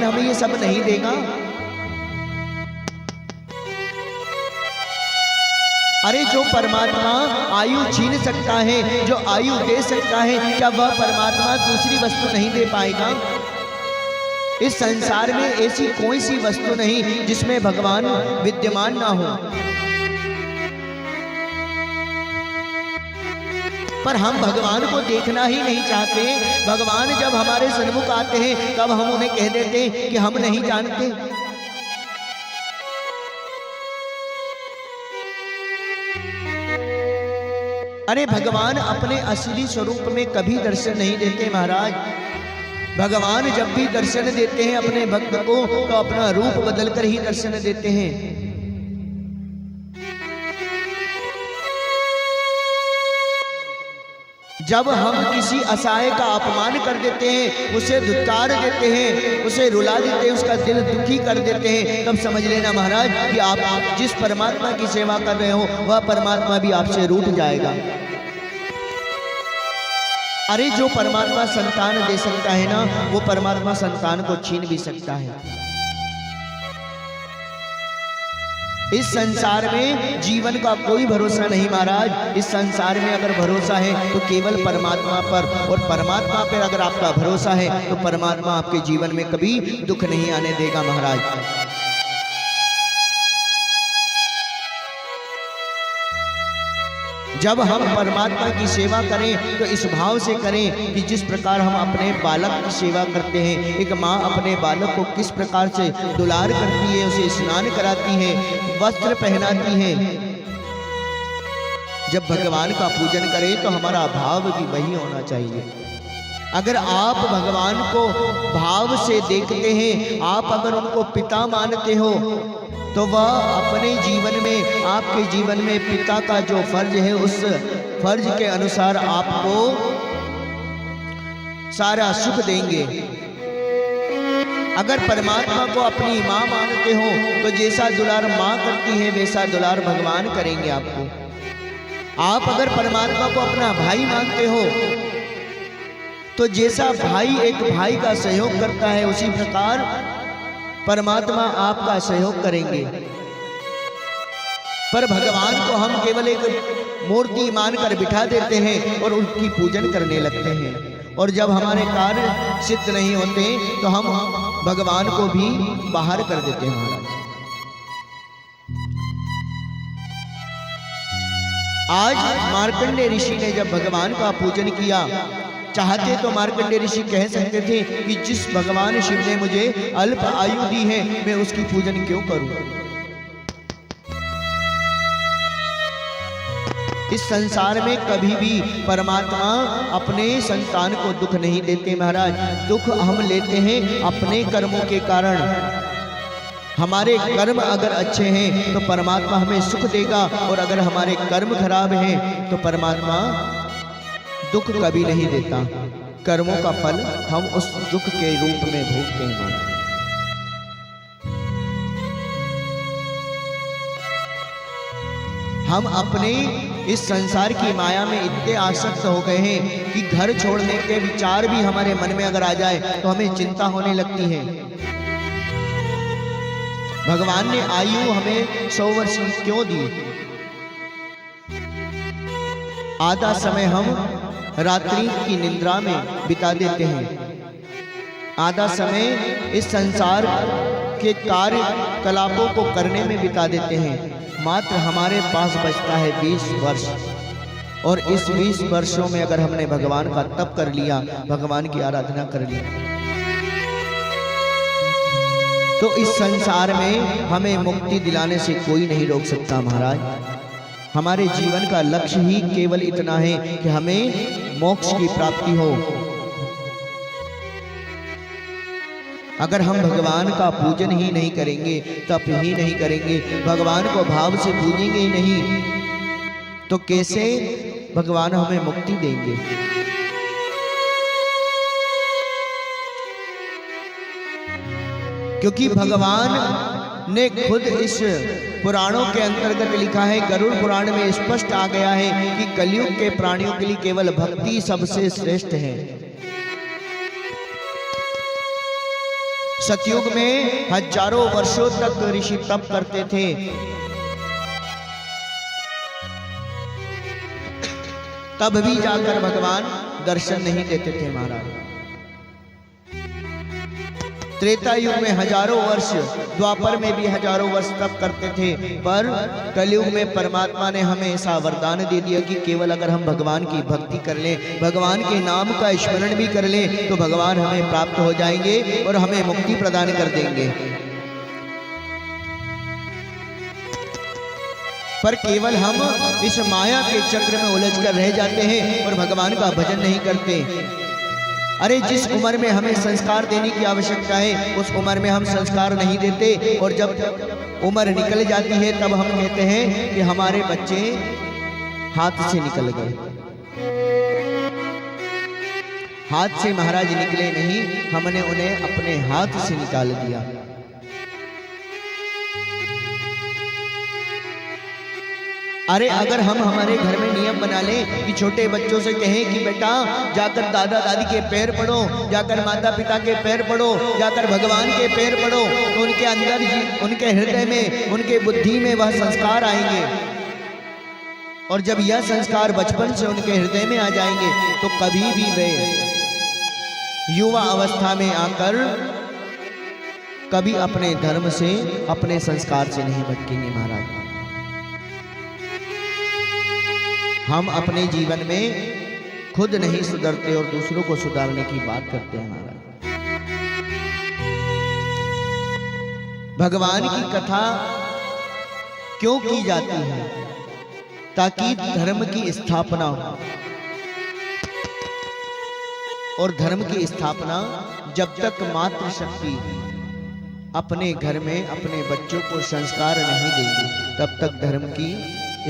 भगवान हमें ये सब नहीं देगा? अरे जो परमात्मा आयु छीन सकता है, जो आयु दे सकता है, क्या वह परमात्मा दूसरी वस्तु नहीं दे पाएगा? इस संसार में ऐसी कोई सी वस्तु नहीं जिसमें भगवान विद्यमान ना हो। पर हम भगवान को देखना ही नहीं चाहते। भगवान जब हमारे सन्मुख आते हैं तब हम उन्हें कह देते हैं कि हम नहीं जानते। अरे भगवान अपने असली स्वरूप में कभी दर्शन नहीं देते महाराज। भगवान जब भी दर्शन देते हैं अपने भक्त को तो अपना रूप बदलकर ही दर्शन देते हैं। जब हम किसी असहाय का अपमान कर देते हैं, उसे धिक्कार देते हैं, उसे रुला देते हैं, उसका दिल दुखी कर देते हैं, तब समझ लेना महाराज कि आप जिस परमात्मा की सेवा कर रहे हो वह परमात्मा भी आपसे रूठ जाएगा। अरे जो परमात्मा संतान दे सकता है ना, वो परमात्मा संतान को छीन भी सकता है। इस संसार में जीवन का कोई भरोसा नहीं महाराज। इस संसार में अगर भरोसा है तो केवल परमात्मा पर, और परमात्मा पर अगर आपका भरोसा है तो परमात्मा आपके जीवन में कभी दुख नहीं आने देगा महाराज। जब हम परमात्मा की सेवा करें तो इस भाव से करें कि जिस प्रकार हम अपने बालक की सेवा करते हैं, एक माँ अपने बालक को किस प्रकार से दुलार करती है, उसे स्नान कराती है, वस्त्र पहनाती है। जब भगवान का पूजन करें तो हमारा भाव भी वही होना चाहिए। अगर आप भगवान को भाव से देखते हैं, आप अगर उनको पिता मानते हो, तो वह अपने जीवन में, आपके जीवन में पिता का जो फर्ज है उस फर्ज के अनुसार आपको सारा सुख देंगे। अगर परमात्मा को अपनी माँ मानते हो तो जैसा दुलार माँ करती है वैसा दुलार भगवान करेंगे आपको। आप अगर परमात्मा को अपना भाई मानते हो तो जैसा भाई एक भाई का सहयोग करता है उसी प्रकार परमात्मा आपका सहयोग करेंगे। पर भगवान को हम केवल एक मूर्ति मानकर बिठा देते हैं और उनकी पूजन करने लगते हैं, और जब हमारे कार्य सिद्ध नहीं होते तो हम भगवान को भी बाहर कर देते हैं महाराज। आज मार्कंडेय ऋषि ने जब भगवान का पूजन किया, चाहते तो मार्कंडेय ऋषि कह सकते थे कि जिस भगवान शिव ने मुझे अल्प आयु दी है मैं उसकी पूजन क्यों करूं। इस संसार में कभी भी परमात्मा अपने संतान को दुख नहीं देते महाराज। दुख हम लेते हैं अपने कर्मों के कारण। हमारे कर्म अगर अच्छे हैं तो परमात्मा हमें सुख देगा, और अगर हमारे कर्म खराब हैं तो परमात्मा दुख कभी नहीं देता। कर्मों का फल हम उस दुख के रूप में भोगते हैं। हम अपने इस संसार की माया में इतने आसक्त हो गए हैं कि घर छोड़ने के विचार भी हमारे मन में अगर आ जाए तो हमें चिंता होने लगती है। भगवान ने आयु हमें 100 वर्ष क्यों दी? आधा समय हम रात्रि की निद्रा में बिता देते हैं, आधा समय इस संसार के कार्यकलापों को करने में बिता देते हैं। मात्र हमारे पास बचता है 20 वर्ष, और इस 20 वर्षों में अगर हमने भगवान का तप कर लिया, भगवान की आराधना कर ली, तो इस संसार में हमें मुक्ति दिलाने से कोई नहीं रोक सकता महाराज। हमारे जीवन का लक्ष्य ही केवल इतना है कि हमें मोक्ष की प्राप्ति हो। अगर हम भगवान का पूजन ही नहीं करेंगे, तप ही नहीं करेंगे, भगवान को भाव से पूजेंगे ही नहीं, तो कैसे भगवान हमें मुक्ति देंगे? क्योंकि भगवान ने खुद इस पुराणों के अंतर्गत लिखा है, गरुड़ पुराण में स्पष्ट आ गया है कि कलयुग के प्राणियों के लिए केवल भक्ति सबसे श्रेष्ठ है। सतयुग में हजारों वर्षों तक ऋषि तप करते थे, तब भी जाकर भगवान दर्शन नहीं देते थे महाराज। त्रेता युग में हजारों वर्ष, द्वापर में भी हजारों वर्ष तप करते थे, पर कलयुग में परमात्मा ने हमें ऐसा वरदान दे दिया कि केवल अगर हम भगवान की भक्ति कर लें, भगवान के नाम का स्मरण भी कर लें, तो भगवान हमें प्राप्त हो जाएंगे और हमें मुक्ति प्रदान कर देंगे। पर केवल हम इस माया के चक्र में उलझ कर रह जाते हैं और भगवान का भजन नहीं करते। अरे जिस उम्र में हमें संस्कार देने की आवश्यकता है, उस उम्र में हम संस्कार नहीं देते, और जब उम्र निकल जाती है तब हम कहते हैं कि हमारे बच्चे हाथ से निकल गए। हाथ से महाराज निकले नहीं, हमने उन्हें अपने हाथ से निकाल दिया। अरे अगर हम हमारे घर में नियम बना लें कि छोटे बच्चों से कहें कि बेटा जाकर दादा दादी के पैर पड़ो, जाकर माता पिता के पैर पड़ो, जाकर भगवान के पैर पड़ो, तो उनके अंदर, उनके हृदय में, उनके बुद्धि में वह संस्कार आएंगे। और जब यह संस्कार बचपन से उनके हृदय में आ जाएंगे तो कभी भी वे युवा अवस्था में आकर कभी अपने धर्म से, अपने संस्कार से नहीं भटकेंगे महाराज। हम अपने जीवन में खुद नहीं सुधरते और दूसरों को सुधारने की बात करते हैं महाराज। भगवान की कथा क्यों की जाती है? ताकि धर्म की स्थापना हो, और धर्म की स्थापना जब तक मातृशक्ति अपने घर में अपने बच्चों को संस्कार नहीं देगी, तब तक धर्म की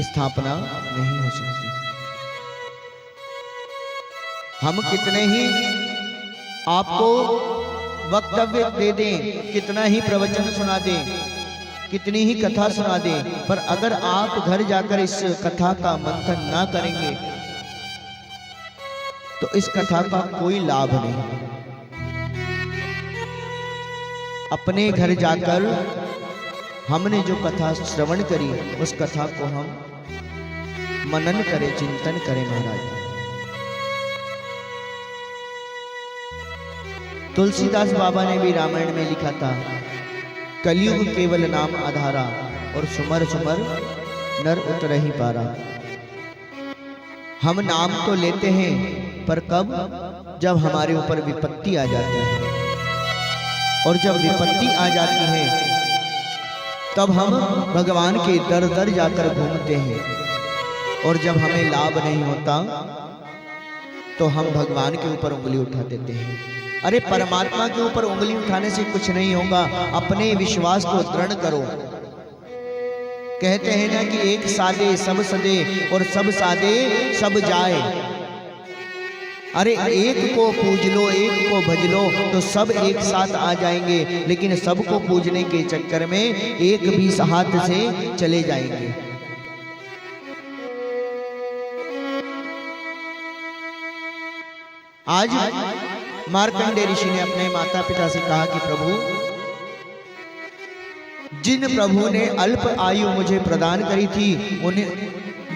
स्थापना नहीं हो सकती। हम कितने ही आपको वक्तव्य दे दें, कितना ही प्रवचन सुना दें, कितनी ही कथा सुना दें, पर अगर आप घर जाकर इस कथा का मंथन ना करेंगे तो इस कथा का कोई लाभ नहीं। अपने घर जाकर हमने जो कथा श्रवण करी, उस कथा को हम मनन करें, चिंतन करें महाराज। तुलसीदास बाबा ने भी रामायण में लिखा था, कलयुग केवल नाम आधारा, और सुमर सुमर नर उतर ही पारा। हम नाम तो लेते हैं, पर कब? जब हमारे ऊपर विपत्ति आ जाती है, और जब विपत्ति आ जाती है तब हम भगवान के दर दर जाकर घूमते हैं, और जब हमें लाभ नहीं होता तो हम भगवान के ऊपर उंगली उठा देते हैं। अरे परमात्मा के ऊपर उंगली उठाने से कुछ नहीं होगा, अपने विश्वास को दृढ़ करो। कहते हैं ना कि एक सादे सब सदे, और सब सादे सब जाए। अरे एक को पूज लो, एक को भज लो, तो सब एक साथ आ जाएंगे, लेकिन सबको पूजने के चक्कर में एक भी हाथ से चले जाएंगे। आज मार्कंडेय ऋषि ने अपने माता पिता से कहा कि प्रभु, जिन प्रभु ने अल्प आयु मुझे प्रदान करी थी, उन्हें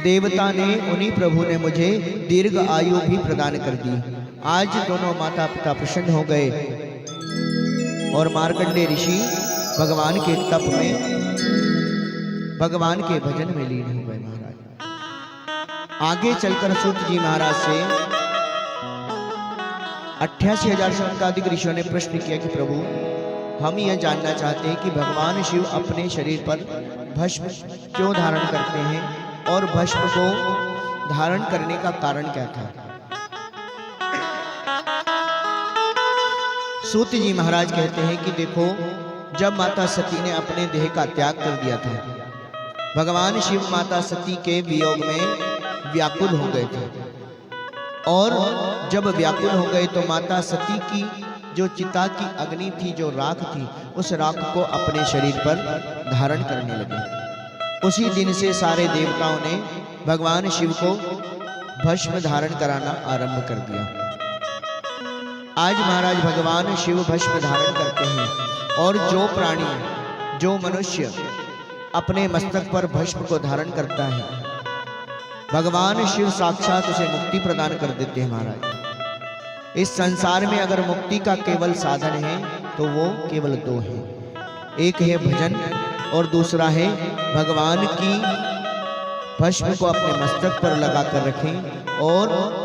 देवता ने, उन्हीं प्रभु ने मुझे दीर्घ आयु भी प्रदान कर दी। आज दोनों माता पिता प्रसन्न हो गए और मार्कंडेय ऋषि भगवान के तप में, भगवान के भजन में लीन हो गए महाराज। आगे चलकर सूत जी महाराज से 88,000 से अधिक ऋषियों ने प्रश्न किया कि प्रभु, हम यह जानना चाहते हैं कि भगवान शिव अपने शरीर पर भस्म क्यों धारण करते हैं, और भस्म को धारण करने का कारण क्या था? सूत जी महाराज कहते हैं कि देखो, जब माता सती ने अपने देह का त्याग कर दिया था, भगवान शिव माता सती के वियोग में व्याकुल हो गए थे, और जब व्याकुल हो गए तो माता सती की जो चिता की अग्नि थी, जो राख थी, उस राख को अपने शरीर पर धारण करने लगे। उसी दिन से सारे देवताओं ने भगवान शिव को भस्म धारण कराना आरंभ कर दिया। आज महाराज भगवान शिव भस्म धारण करते हैं, और जो प्राणी, जो मनुष्य अपने मस्तक पर भस्म को धारण करता है, भगवान शिव साक्षात उसे मुक्ति प्रदान कर देते हैं। महाराज इस संसार में अगर मुक्ति का केवल साधन है तो वो केवल दो है, एक है भजन और दूसरा है भगवान की भस्म को अपने मस्तक पर लगा कर रखें और